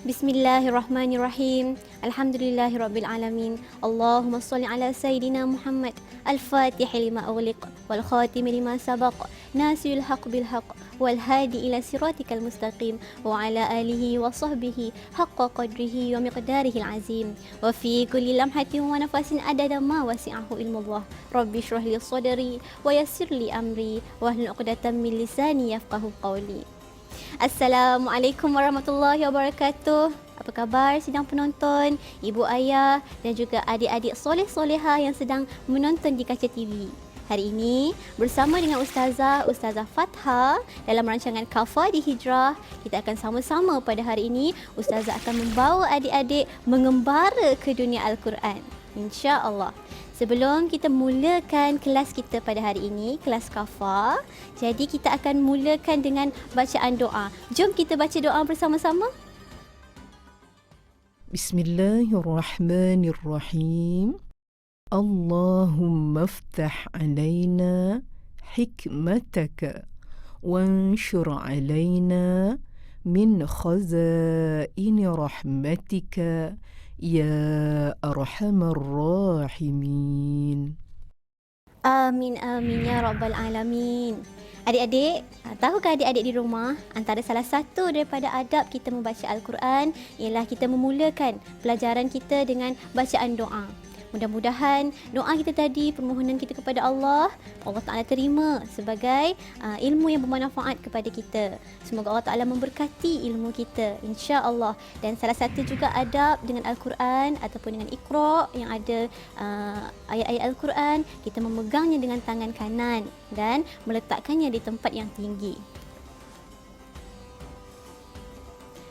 Bismillahirrahmanirrahim. Alhamdulillahirrabbilalamin. Allahumma salli ala Sayyidina Muhammad. Al-Fatih lima ughliq wal khatim lima sabaq. Nasirul haq bil haq wal hadi ila siratikal mustaqim wa ala alihi wa sahbihi haqqa qadrihi wa miqdarihi al-azim. Wa fi kulli lamhatin wa nafasin adada ma wasi'ahu ilmullah. Rabbi shrah li sadri wa yassir li amri wa hlul 'uqdatam min lisani yafqahu qawli. Assalamualaikum warahmatullahi wabarakatuh. Apa khabar sidang penonton, ibu ayah dan juga adik-adik soleh-soleha yang sedang menonton di kaca TV. Hari ini bersama dengan Ustazah Fatha dalam rancangan Kafah di Hijrah, kita akan sama-sama pada hari ini Ustazah akan membawa adik-adik mengembara ke dunia Al-Quran, insya-Allah. Sebelum kita mulakan kelas kita pada hari ini, kelas Kafah, jadi kita akan mulakan dengan bacaan doa. Jom kita baca doa bersama-sama. Bismillahirrahmanirrahim. Allahumma aftah alaina hikmataka wanshur alaina min khazaini rahmatika Ya Arhamar Rahimin. Amin, amin ya Rabbal Alamin. Adik-adik, tahukah adik-adik di rumah, antara salah satu daripada adab kita membaca Al-Quran ialah kita memulakan pelajaran kita dengan bacaan doa. Mudah-mudahan doa kita tadi, permohonan kita kepada Allah Ta'ala terima sebagai ilmu yang bermanfaat kepada kita. Semoga Allah Ta'ala memberkati ilmu kita, insya-Allah. Dan salah satu juga adab dengan Al-Quran ataupun dengan Iqra yang ada ayat-ayat Al-Quran, kita memegangnya dengan tangan kanan dan meletakkannya di tempat yang tinggi.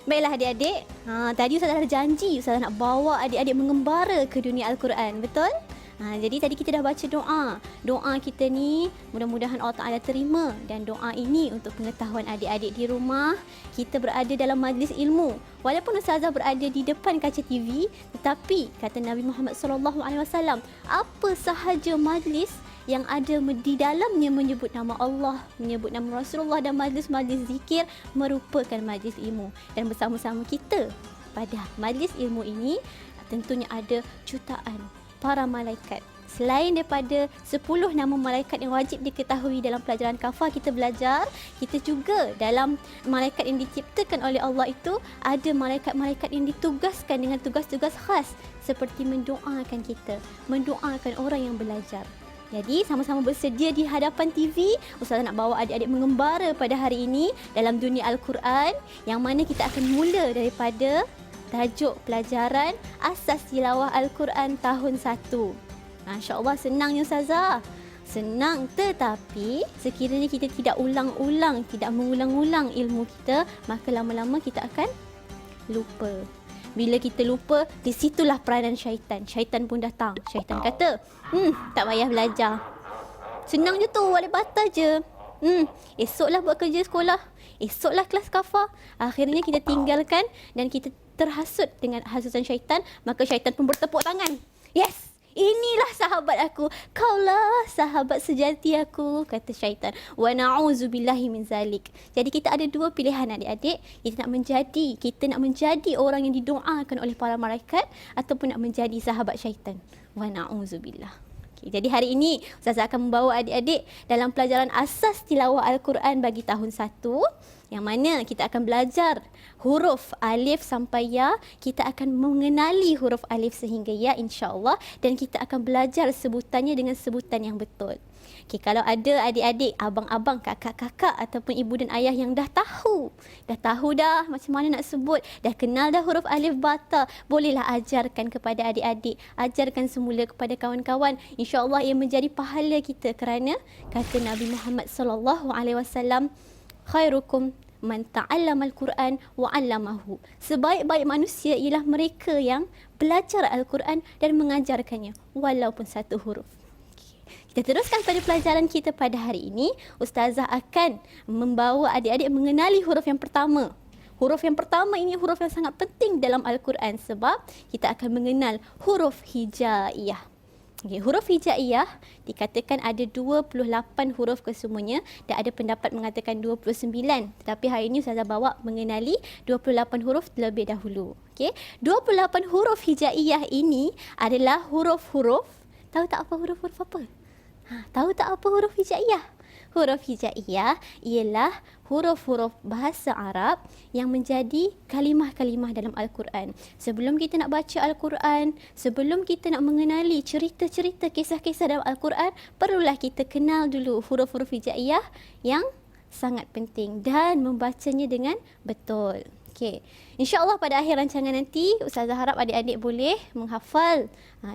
Baiklah adik-adik, tadi Ustazah ada janji Ustazah nak bawa adik-adik mengembara ke dunia Al-Quran, betul? Jadi tadi kita dah baca doa. Doa kita ni mudah-mudahan Allah Ta'ala terima. Dan doa ini untuk pengetahuan adik-adik di rumah, kita berada dalam majlis ilmu. Walaupun Ustazah berada di depan kaca TV, tetapi kata Nabi Muhammad SAW, apa sahaja majlis yang ada di dalamnya menyebut nama Allah, menyebut nama Rasulullah dan majlis-majlis zikir merupakan majlis ilmu. Dan bersama-sama kita pada majlis ilmu ini tentunya ada jutaan para malaikat. Selain daripada 10 nama malaikat yang wajib diketahui dalam pelajaran kafah kita belajar, kita juga dalam malaikat yang diciptakan oleh Allah itu ada malaikat-malaikat yang ditugaskan dengan tugas-tugas khas seperti mendoakan kita, mendoakan orang yang belajar. Jadi sama-sama bersedia di hadapan TV. Ustazah nak bawa adik-adik mengembara pada hari ini dalam dunia Al-Quran, yang mana kita akan mula daripada tajuk pelajaran Asas Tilawah Al-Quran tahun 1. Masya-Allah, senangnya Ustazah. Senang, tetapi sekiranya kita tidak ulang-ulang, tidak mengulang-ulang ilmu kita, maka lama-lama kita akan lupa. Bila kita lupa, di situlah peranan syaitan. Syaitan pun datang. Syaitan kata, tak payah belajar. Senang je tu, wali batal je. Esoklah buat kerja sekolah. Esoklah kelas kafah. Akhirnya kita tinggalkan dan kita terhasut dengan hasutan syaitan. Maka syaitan pun bertepuk tangan. Yes! Inilah sahabat aku. Kaulah sahabat sejati aku, kata syaitan. Wa na'udzubillahi min zalik. Jadi kita ada dua pilihan adik-adik. Kita nak menjadi orang yang didoakan oleh para malaikat ataupun nak menjadi sahabat syaitan. Wa na'udzubillah. Okay, jadi hari ini Ustazah akan membawa adik-adik dalam pelajaran asas tilawah Al-Quran bagi tahun 1, yang mana kita akan belajar huruf alif sampai ya. Kita akan mengenali huruf alif sehingga ya, insya-Allah, dan kita akan belajar sebutannya dengan sebutan yang betul. Okay, kalau ada adik-adik, abang-abang, kakak-kakak ataupun ibu dan ayah yang dah tahu dah macam mana nak sebut, dah kenal dah huruf alif bata, bolehlah ajarkan kepada adik-adik, ajarkan semula kepada kawan-kawan. Insya-Allah ia menjadi pahala kita, kerana kata Nabi Muhammad SAW, khairukum man ta'allama al-Quran wa 'allamahu. Sebaik-baik manusia ialah mereka yang belajar Al-Quran dan mengajarkannya walaupun satu huruf. Kita teruskan pada pelajaran kita pada hari ini. Ustazah akan membawa adik-adik mengenali huruf yang pertama. Huruf yang pertama ini huruf yang sangat penting dalam Al-Quran sebab kita akan mengenal huruf hijaiyah. Okay, huruf hijaiyah dikatakan ada 28 huruf kesemuanya dan ada pendapat mengatakan 29. Tetapi hari ini Ustazah bawa mengenali 28 huruf terlebih dahulu. Okay, 28 huruf hijaiyah ini adalah huruf-huruf. Tahu tak apa huruf-huruf apa? Tahu tak apa huruf hijaiyah? Huruf hijaiyah ialah huruf-huruf bahasa Arab yang menjadi kalimah-kalimah dalam Al-Quran. Sebelum kita nak baca Al-Quran, sebelum kita nak mengenali cerita-cerita kisah-kisah dalam Al-Quran, perlulah kita kenal dulu huruf-huruf hijaiyah yang sangat penting dan membacanya dengan betul. Okey. InsyaAllah pada akhir rancangan nanti, Ustazah harap adik-adik boleh menghafal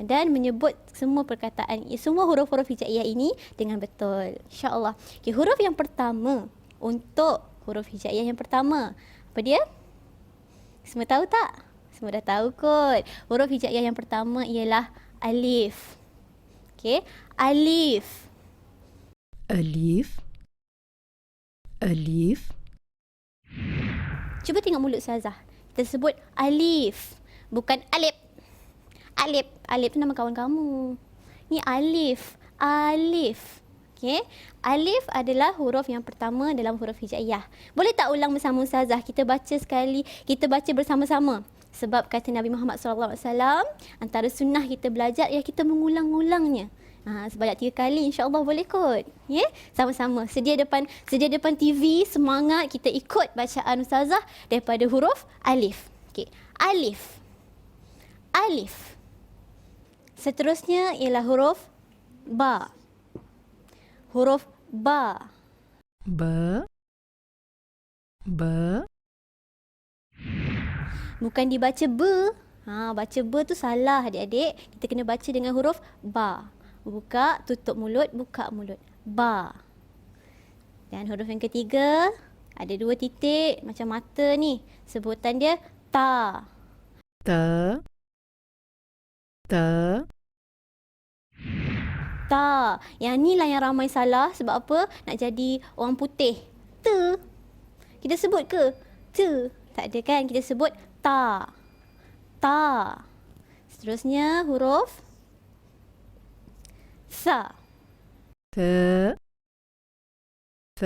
dan menyebut semua perkataan, semua huruf-huruf hijaiyah ini dengan betul. InsyaAllah. Okey, huruf yang pertama, untuk huruf hijaiyah yang pertama, apa dia? Semua tahu tak? Semua dah tahu kot. Huruf hijaiyah yang pertama ialah alif. Okey, alif. أليف أليف Cuba tengok mulut Ustazah. Kita sebut alif, bukan alif. Alif, alif tu nama kawan kamu. Ni alif, alif. Okey, alif adalah huruf yang pertama dalam huruf hijaiyah. Boleh tak ulang bersama Ustazah? Kita baca sekali, kita baca bersama-sama. Sebab kata Nabi Muhammad SAW, antara sunnah kita belajar ialah kita mengulang-ulangnya. Sebanyak 3 kali, insya-Allah boleh kot. Ya, sama-sama. Sedia depan TV, semangat kita ikut bacaan Ustazah daripada huruf alif. Okey, alif. Alif. Seterusnya ialah huruf ba. Huruf ba. ba ba Bukan dibaca be. Baca be tu salah adik-adik. Kita kena baca dengan huruf ba. Buka, tutup mulut, buka mulut. Ba. Dan huruf yang ketiga, ada 2 titik macam mata ni. Sebutan dia ta. تا تا Ta. Yang ni lah yang ramai salah. Sebab apa? Nak jadi orang putih. Te. Kita sebut ke? Te. Tak ada kan? Kita sebut ta. Ta. Seterusnya huruf sa. ث ث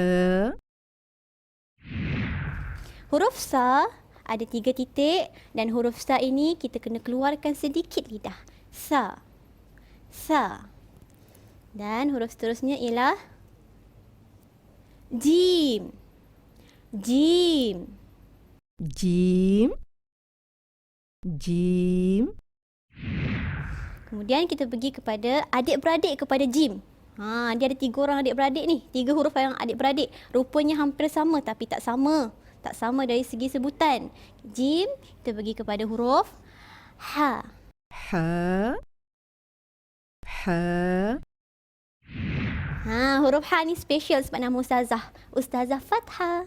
Huruf sa ada 3 titik dan huruf sa ini kita kena keluarkan sedikit lidah. Sa. Sa. Dan huruf seterusnya ialah jim. Jim. جيم جيم Kemudian kita pergi kepada adik-beradik kepada jim. Dia ada 3 orang adik-beradik ni. 3 huruf yang adik-beradik. Rupanya hampir sama tapi tak sama. Tak sama dari segi sebutan. Jim, kita pergi kepada huruf ha. ح ح Huruf ha ni special sebab nama Ustazah. Ustazah Fathah.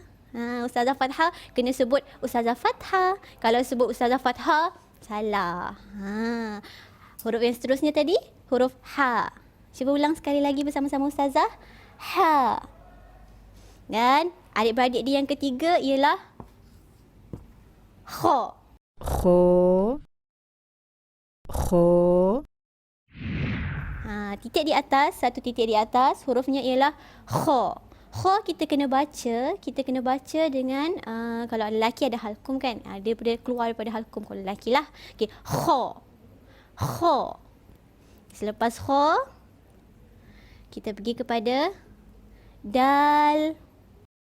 Ustazah Fathah kena sebut Ustazah Fathah. Kalau sebut Ustazah Fathah, salah. Huruf yang seterusnya tadi, huruf ha. Cuba ulang sekali lagi bersama-sama Ustazah. Ha. Dan adik-beradik dia yang ketiga ialah kha. خو خو Titik di atas, 1 titik di atas, hurufnya ialah kha. Kha kita kena baca dengan kalau lelaki ada halkum kan. Dia boleh keluar daripada halkum kalau lelaki lah. Okey, kha. Kha. Selepas kha, kita pergi kepada dal.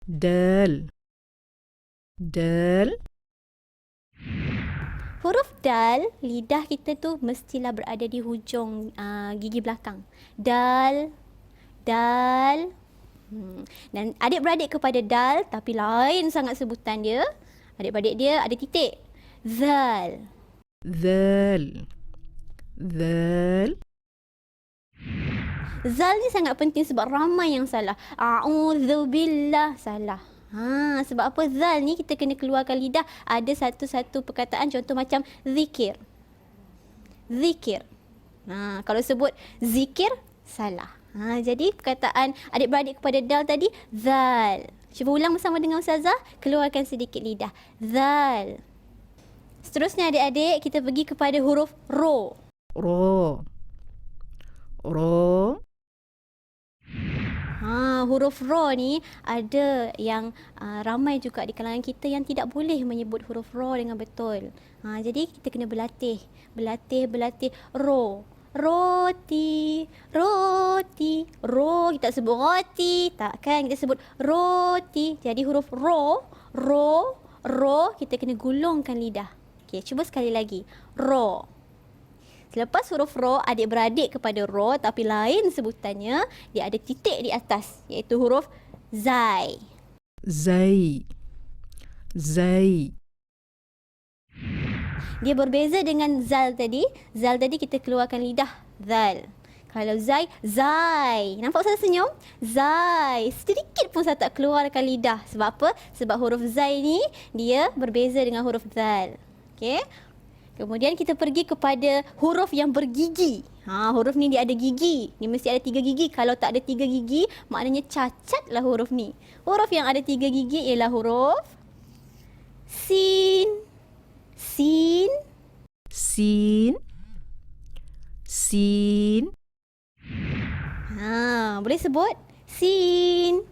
دال دال Huruf dal, lidah kita tu mestilah berada di hujung gigi belakang. Dal, dal. Dan adik-beradik kepada dal, tapi lain sangat sebutan dia. Adik-beradik dia ada titik. Zal. ذال ذال Zal ni sangat penting sebab ramai yang salah. A'udzubillah, salah. Sebab apa? Zal ni kita kena keluarkan lidah. Ada satu-satu perkataan contoh macam zikir. Zikir. Kalau sebut zikir, salah. Jadi perkataan adik-beradik kepada dal tadi, zal. Cuba ulang bersama dengan Ustazah. Keluarkan sedikit lidah. Zal. Seterusnya adik-adik, kita pergi kepada huruf ro. رو Ro. Huruf ro ni ada yang ramai juga di kalangan kita yang tidak boleh menyebut huruf ro dengan betul. Jadi kita kena berlatih. Berlatih. Ro. Roti. Roti. Ro kita sebut roti. Takkan kita sebut roti. Jadi huruf ro. Ro kita kena gulungkan lidah. Okey, cuba sekali lagi. Ro. Selepas huruf ro, adik-beradik kepada ro tapi lain sebutannya, dia ada titik di atas iaitu huruf zai. Zai. Zai. Dia berbeza dengan zal tadi. Zal tadi kita keluarkan lidah. Zal. Kalau zai, zai. Nampak saya senyum? Zai. Sedikit pun saya tak keluarkan lidah. Sebab apa? Sebab huruf zai ni dia berbeza dengan huruf zal. Okey. Kemudian kita pergi kepada huruf yang bergigi. Huruf ni dia ada gigi. Dia mesti ada 3 gigi. Kalau tak ada 3 gigi, maknanya cacatlah huruf ni. Huruf yang ada 3 gigi ialah huruf sin. Sin. Sin. Sin. Boleh sebut? Sin.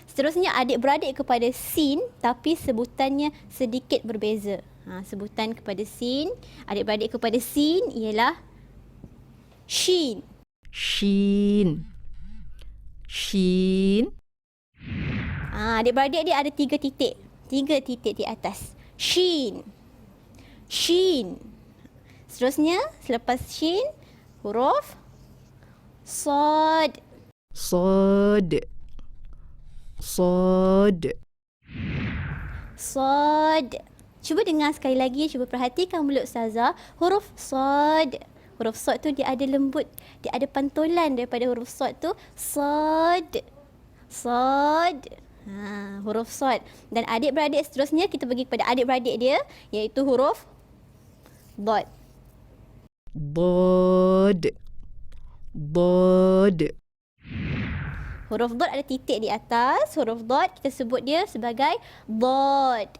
Seterusnya adik-beradik kepada sin tapi sebutannya sedikit berbeza. Sebutan kepada sin, adik-beradik kepada sin ialah shin. Shin. Shin. Adik-beradik dia ada 3 titik. 3 titik di atas. Shin. Shin. Seterusnya, selepas shin, huruf sod. Sod. Sod. Sod. Cuba dengar sekali lagi, cuba perhatikan mulut Ustazah. Huruf sod. Huruf sod tu dia ada lembut, dia ada pantulan daripada huruf sod tu. Sod. Sod. Huruf sod. Dan adik-beradik seterusnya kita pergi kepada adik-beradik dia iaitu huruf dod. Dod. Dod. Huruf dod ada titik di atas. Huruf dod kita sebut dia sebagai dod.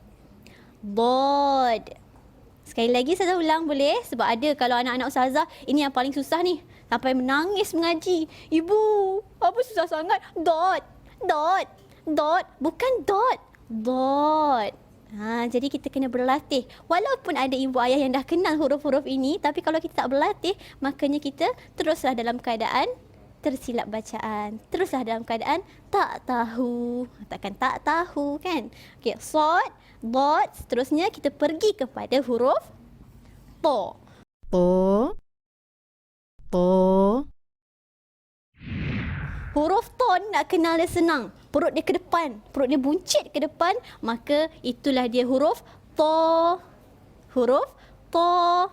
Dod. Sekali lagi Ustazah ulang boleh? Sebab ada kalau anak-anak Ustazah, ini yang paling susah ni. Sampai menangis mengaji. Ibu, apa susah sangat? Dot. Dot. Dot. Bukan dot. Dot. Jadi kita kena berlatih. Walaupun ada ibu ayah yang dah kenal huruf-huruf ini, tapi kalau kita tak berlatih, makanya kita teruslah dalam keadaan tersilap bacaan. Teruslah dalam keadaan tak tahu. Takkan tak tahu kan? Okey, sod, dot. Seterusnya kita pergi kepada huruf to. To. To. Huruf to nak kenal dia senang. Perut dia ke depan. Perut dia buncit ke depan. Maka itulah dia huruf to. Huruf to.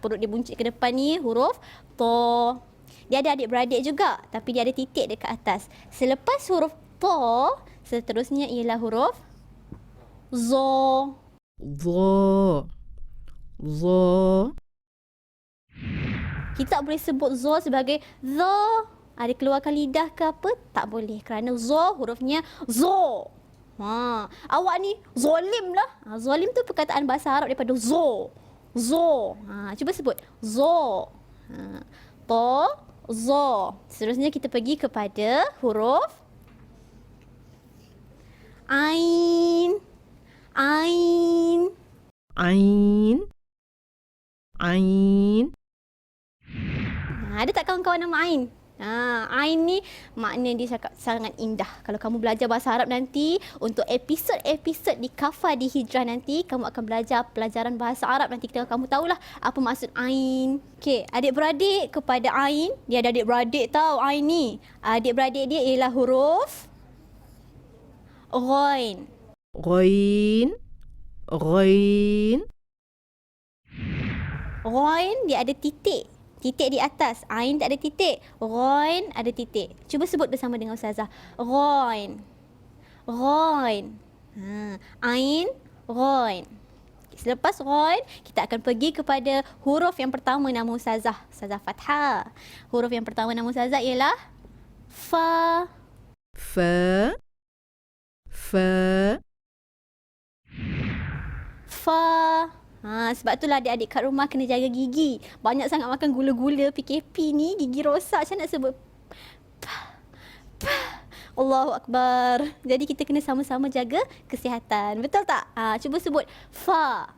Perut dia buncit ke depan ni huruf to. Dia ada adik-beradik juga, tapi dia ada titik dekat atas. Selepas huruf to, seterusnya ialah huruf zo. Zo. Zo. Kita tak boleh sebut zo sebagai zo. Ada keluarkan lidah ke apa? Tak boleh. Kerana zo hurufnya zo. Awak ni zolim lah. Zolim tu perkataan bahasa Arab daripada zo. Zo. Cuba sebut. Zo. To. Zo. Seterusnya kita pergi kepada huruf ain. Ain. Ain. Ain. Ada tak kawan-kawan nama ain? Ain ni makna dia sangat indah. Kalau kamu belajar bahasa Arab nanti, untuk episod-episod di Kafah di Hijrah nanti, kamu akan belajar pelajaran bahasa Arab. Nanti kamu tahulah apa maksud ain. Okey, adik-beradik kepada ain. Dia ada adik-beradik tahu ain ni. Adik-beradik dia ialah huruf ghain. Ghain. Ghain. Ghain dia ada titik. Titik di atas. Ain tak ada titik. Ghain ada titik. Cuba sebut bersama dengan Ustazah. Ghain. Ghain. Ain. Ghain. Selepas ghain, kita akan pergi kepada huruf yang pertama nama Ustazah. Ustazah Fathah. Huruf yang pertama nama Ustazah ialah fa. Fa. Fa. Fa. Sebab itulah adik-adik kat rumah kena jaga gigi. Banyak sangat makan gula-gula PKP ni, gigi rosak. Macam nak sebut? Allahu Akbar. Jadi kita kena sama-sama jaga kesihatan. Betul tak? Cuba sebut fa.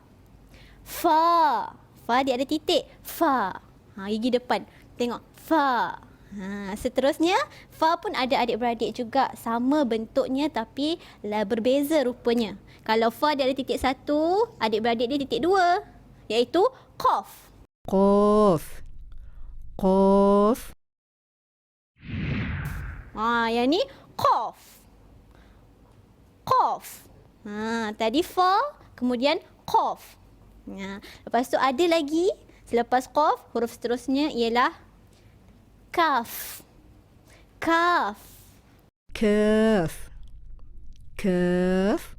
Fa. Fa dia ada titik. Fa. Gigi depan. Tengok. Fa. Seterusnya, fa pun ada adik-beradik juga. Sama bentuknya tapi berbeza rupanya. Kalau fa dia ada titik 1, adik-beradik dia titik 2. Iaitu qaf. قاف قاف Yang ni qaf. Qaf. Tadi fa, kemudian qaf. Lepas tu ada lagi, selepas qaf, huruf seterusnya ialah kaf. Kaf. كاف كاف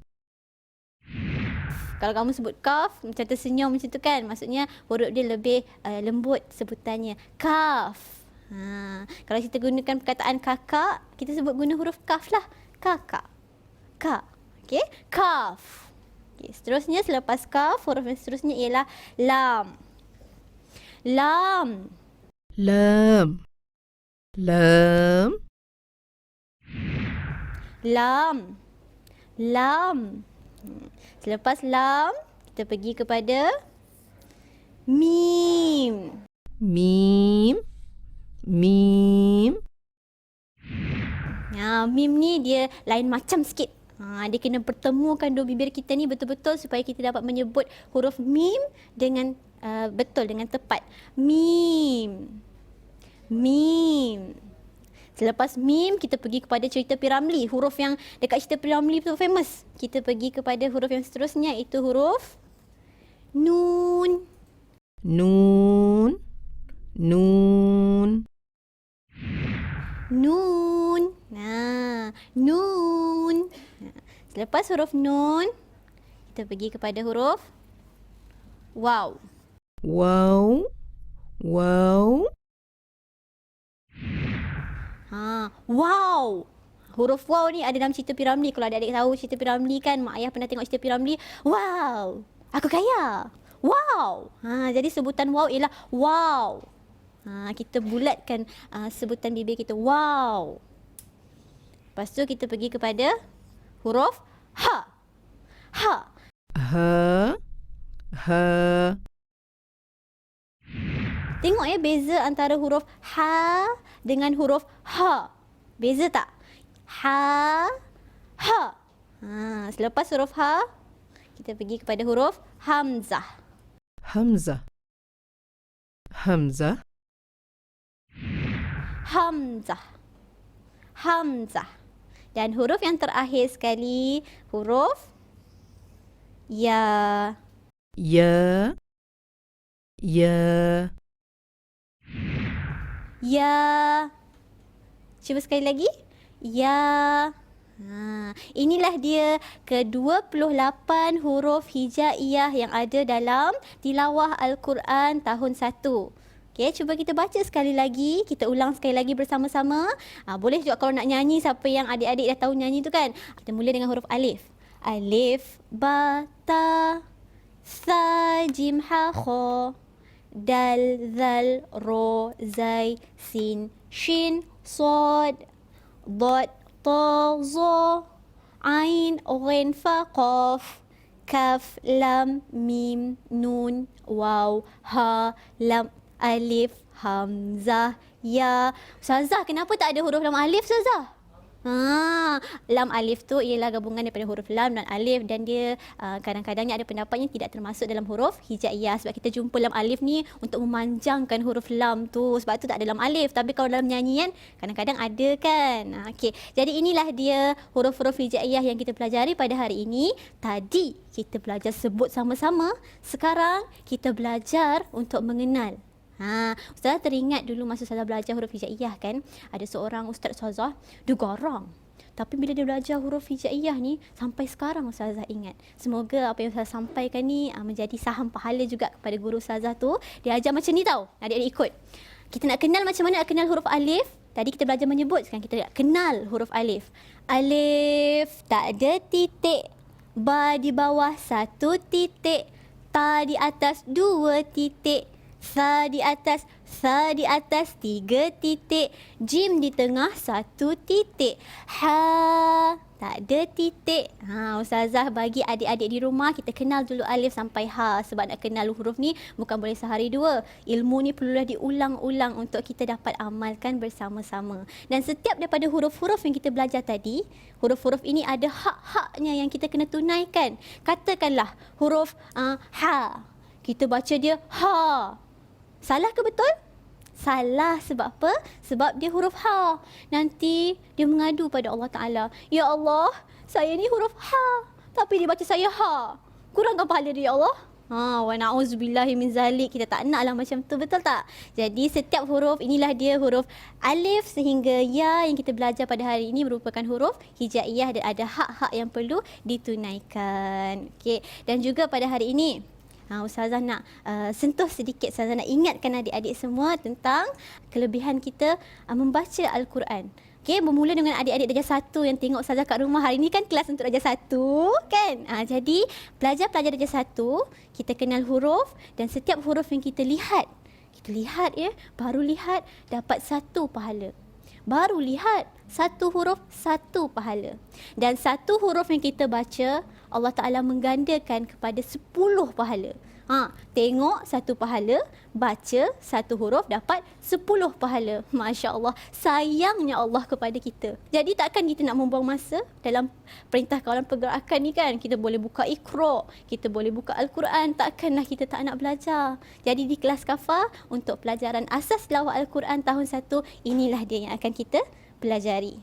Kalau kamu sebut kaf, macam tersenyum macam tu kan. Maksudnya huruf dia lebih lembut sebutannya. Kaf. Kalau kita gunakan perkataan kakak, kita sebut guna huruf kaf lah. Kakak. Ka. Okey. Kaf. Okay. Seterusnya selepas kaf, huruf yang seterusnya ialah lam. Lam. لام لام Lam. Lam. Selepas lam, kita pergi kepada mim. ميم ميم Mim ni dia lain macam sikit. Dia kena pertemukan dua bibir kita ni betul-betul supaya kita dapat menyebut huruf mim dengan betul, dengan tepat. Mim. Mim. Selepas mim, kita pergi kepada cerita Piramli. Huruf yang dekat cerita Piramli tu famous. Kita pergi kepada huruf yang seterusnya, iaitu huruf nun. نون نون Nun. Nun. Selepas huruf nun, kita pergi kepada huruf waw. واو واو Wow. Huruf waw ni ada dalam cerita Piramli. Kalau adik-adik tahu cerita Piramli kan, mak ayah pernah tengok cerita Piramli. Wow, aku kaya. Wow. Jadi sebutan waw ialah wow. Kita bulatkan sebutan bibir kita. Wow. Lepas tu kita pergi kepada huruf ha. Ha. ها ها Tengok ya beza antara huruf ha dengan huruf ha. Beza tak? Ha. Ha. Selepas huruf ha, kita pergi kepada huruf hamzah. همزة همزة Hamzah. Hamzah. Dan huruf yang terakhir sekali, huruf ya. يا يا Ya. Cuba sekali lagi. Ya. Inilah dia ke-28 huruf hijaiyah yang ada dalam tilawah Al-Quran tahun 1. Okey, cuba kita baca sekali lagi. Kita ulang sekali lagi bersama-sama. Boleh juga kalau nak nyanyi, siapa yang adik-adik dah tahu nyanyi tu kan. Kita mula dengan huruf alif. Alif, ba, ta, sa, jim, ha, kha. Dal, zal, ro, zai, sin, shin, sod, dot, ta, za, ain, ghin, fa, qaf, kaf, lam, mim, nun, waw, ha, lam, alif, hamzah, ya. Ustazah, kenapa tak ada huruf lam alif, Ustazah? Lam alif tu ialah gabungan daripada huruf lam dan alif, dan dia kadang-kadangnya ada pendapat yang tidak termasuk dalam huruf hijaiyah, sebab kita jumpa lam alif ni untuk memanjangkan huruf lam tu, sebab tu tak ada lam alif. Tapi kalau dalam nyanyian kadang-kadang ada kan. Okey, jadi inilah dia huruf-huruf hijaiyah yang kita pelajari pada hari ini. Tadi kita belajar sebut sama-sama, sekarang kita belajar untuk mengenal. Ustazah teringat dulu masa Ustazah belajar huruf hijaiyah kan, ada seorang Ustaz Ustazah, dia garang. Tapi bila dia belajar huruf hijaiyah ni, sampai sekarang Ustazah ingat. Semoga apa yang Ustazah sampaikan ni menjadi saham pahala juga kepada guru Ustazah tu. Dia ajar macam ni tau, adik-adik ikut. Kita nak kenal macam mana nak kenal huruf alif. Tadi kita belajar menyebut, sekarang kita nak kenal huruf alif. Alif, tak ada titik. Ba di bawah, satu titik. Ta di atas 2 titik. Sa di atas 3 titik. Jim di tengah 1 titik. Ha, tak ada titik. Ustazah bagi adik-adik di rumah, kita kenal dulu alif sampai ha. Sebab nak kenal huruf ni bukan boleh sehari dua. Ilmu ni perlulah diulang-ulang untuk kita dapat amalkan bersama-sama. Dan setiap daripada huruf-huruf yang kita belajar tadi, huruf-huruf ini ada hak-haknya yang kita kena tunaikan. Katakanlah huruf ha. Kita baca dia ha. Salah ke betul? Salah. Sebab apa? Sebab dia huruf ha. Nanti dia mengadu pada Allah Ta'ala. Ya Allah, saya ni huruf ha. Tapi dia baca saya ha. Kurangkan pahala dia, ya Allah. Wa na'udzubillahi min zalik. Kita tak naklah macam tu, betul tak? Jadi setiap huruf, inilah dia huruf alif sehingga ya yang kita belajar pada hari ini merupakan huruf hijaiyah dan ada hak-hak yang perlu ditunaikan. Okey. Dan juga pada hari ini, Ustazah nak sentuh sedikit, Ustazah nak ingatkan adik-adik semua tentang kelebihan kita membaca Al-Quran. Okay, bermula dengan adik-adik darjah 1 yang tengok Ustazah kat rumah. Hari ini kan kelas untuk darjah 1 kan? Jadi pelajar-pelajar darjah 1, kita kenal huruf dan setiap huruf yang kita lihat ya, baru lihat dapat 1 pahala. Baru lihat 1 huruf 1 pahala. Dan 1 huruf yang kita baca, Allah Ta'ala menggandakan kepada 10 pahala. Tengok 1 pahala, baca 1 huruf dapat 10 pahala. Masya Allah, sayangnya Allah kepada kita. Jadi takkan kita nak membuang masa dalam perintah kawalan pergerakan ni kan? Kita boleh buka Iqra, kita boleh buka Al-Quran, takkanlah kita tak nak belajar. Jadi di kelas Kafah untuk pelajaran asas tilawah Al-Quran tahun 1, inilah dia yang akan kita pelajari.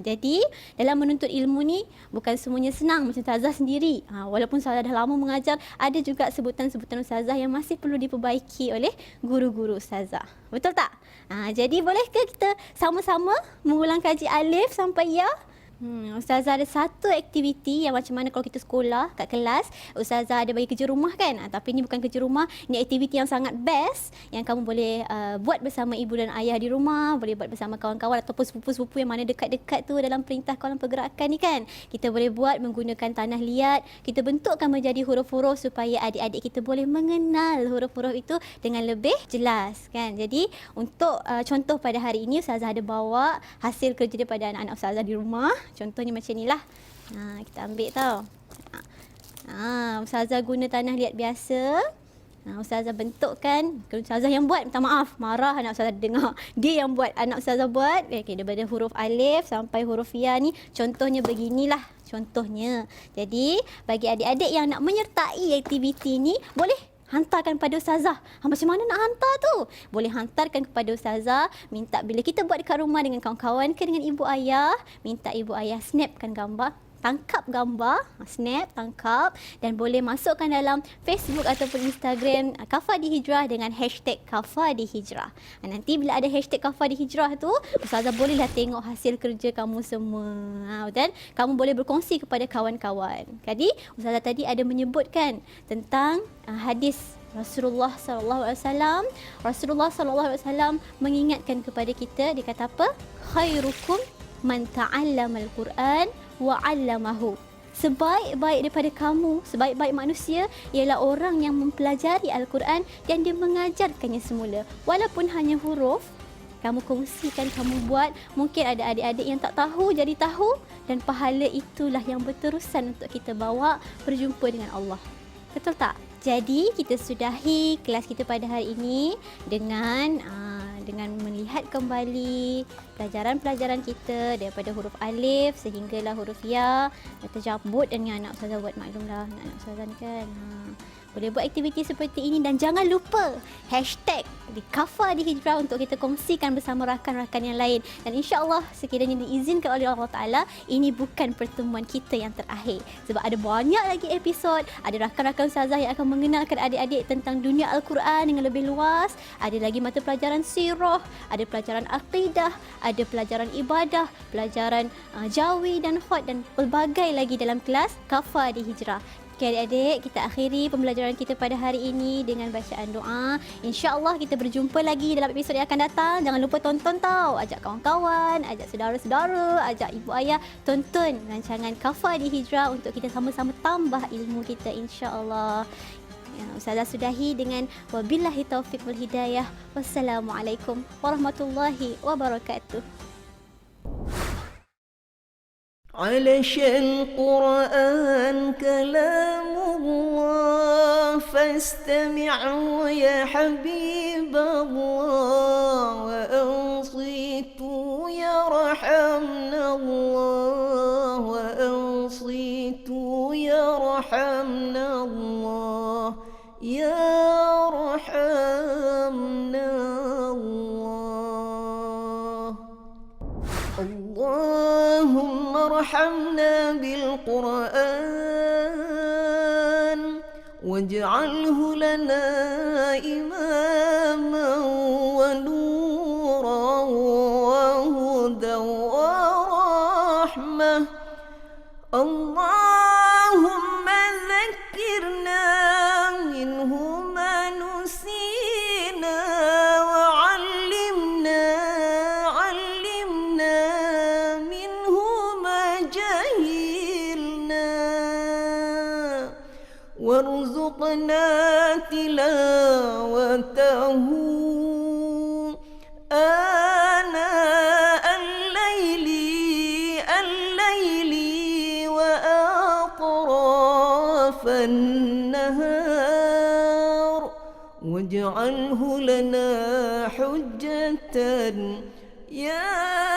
Jadi dalam menuntut ilmu ni bukan semuanya senang macam Ustazah sendiri. Walaupun Ustazah dah lama mengajar, ada juga sebutan-sebutan Ustazah yang masih perlu diperbaiki oleh guru-guru Ustazah. Betul tak? Jadi bolehkah kita sama-sama mengulang kaji alif sampai ya? Ustazah ada satu aktiviti yang macam mana kalau kita sekolah kat kelas, Ustazah ada bagi kerja rumah kan, tapi ni bukan kerja rumah, ni aktiviti yang sangat best yang kamu boleh buat bersama ibu dan ayah di rumah, boleh buat bersama kawan-kawan ataupun sepupu-sepupu yang mana dekat-dekat tu dalam perintah kawalan pergerakan ni kan. Kita boleh buat menggunakan tanah liat, kita bentukkan menjadi huruf-huruf supaya adik-adik kita boleh mengenal huruf-huruf itu dengan lebih jelas kan. Jadi untuk contoh pada hari ini, Ustazah ada bawa hasil kerja daripada anak-anak Ustazah di rumah. Contohnya macam inilah. Kita ambil tau. Ustazah guna tanah liat biasa. Ustazah bentukkan. Ustazah yang buat, minta maaf, marah anak Ustazah dengar. Dia yang buat, anak Ustazah buat. Okay, daripada huruf alif sampai huruf ya ni, contohnya beginilah. Contohnya. Jadi, bagi adik-adik yang nak menyertai aktiviti ni, boleh hantarkan pada Ustazah. Macam mana nak hantar tu? Boleh hantarkan kepada Ustazah. Minta bila kita buat dekat rumah dengan kawan-kawan ke dengan ibu ayah, minta ibu ayah snapkan gambar, tangkap gambar, snap, tangkap dan boleh masukkan dalam Facebook ataupun Instagram Kafah di Hijrah dengan hashtag Kafah di Hijrah. Nanti bila ada hashtag Kafah di Hijrah tu, Ustazah bolehlah tengok hasil kerja kamu semua. Dan kamu boleh berkongsi kepada kawan-kawan. Jadi Ustazah tadi ada menyebutkan tentang hadis Rasulullah sallallahu alaihi wasallam. Rasulullah sallallahu alaihi wasallam mengingatkan kepada kita, dia kata apa? Khairukum man ta'allamal Quran wa 'allamahu. Sebaik-baik daripada kamu, sebaik-baik manusia ialah orang yang mempelajari Al-Quran dan dia mengajarkannya semula. Walaupun hanya huruf, kamu kongsikan, kamu buat. Mungkin ada adik-adik yang tak tahu jadi tahu, dan pahala itulah yang berterusan untuk kita bawa berjumpa dengan Allah. Betul tak? Jadi kita sudahi kelas kita pada hari ini dengan melihat kembali pelajaran-pelajaran kita daripada huruf alif sehinggalah huruf ya, tajabut, dan yang anak Ustazah buat maklumlah, anak Ustazah ni kan. Boleh buat aktiviti seperti ini dan jangan lupa hashtag di Kafah di Hijrah untuk kita kongsikan bersama rakan-rakan yang lain. Dan insya-Allah sekiranya diizinkan oleh Allah Ta'ala, ini bukan pertemuan kita yang terakhir. Sebab ada banyak lagi episod, ada rakan-rakan Ustazah yang akan mengenalkan adik-adik tentang dunia Al-Quran dengan lebih luas. Ada lagi mata pelajaran sirah, ada pelajaran akidah, ada pelajaran ibadah, pelajaran jawi dan khot dan pelbagai lagi dalam kelas Kafah di Hijrah. Okay, adik-adik, kita akhiri pembelajaran kita pada hari ini dengan bacaan doa. InsyaAllah kita berjumpa lagi dalam episod yang akan datang. Jangan lupa tonton tau. Ajak kawan-kawan, ajak saudara-saudara, ajak ibu ayah. Tonton rancangan Kafah di Hijrah untuk kita sama-sama tambah ilmu kita, insyaAllah. Ustazah sudahi dengan wabillahi taufiq wal hidayah. Wassalamualaikum warahmatullahi wabarakatuh. علشان القرآن كلام الله فاستمع يا حبيب الله وأنصت يرحمنا الله وأنصت يرحمنا الله يرحمنا الله. اللهم ارحمنا بالقرآن واجعله لنا إماما ونورا وهدى ورحمة. اللهم ذكرنا منه ما نسينا وعلمنا منه ما جهلنا وارزقنا تلاوته آناء الليل وأطراف النهار واجعله لنا حجة يا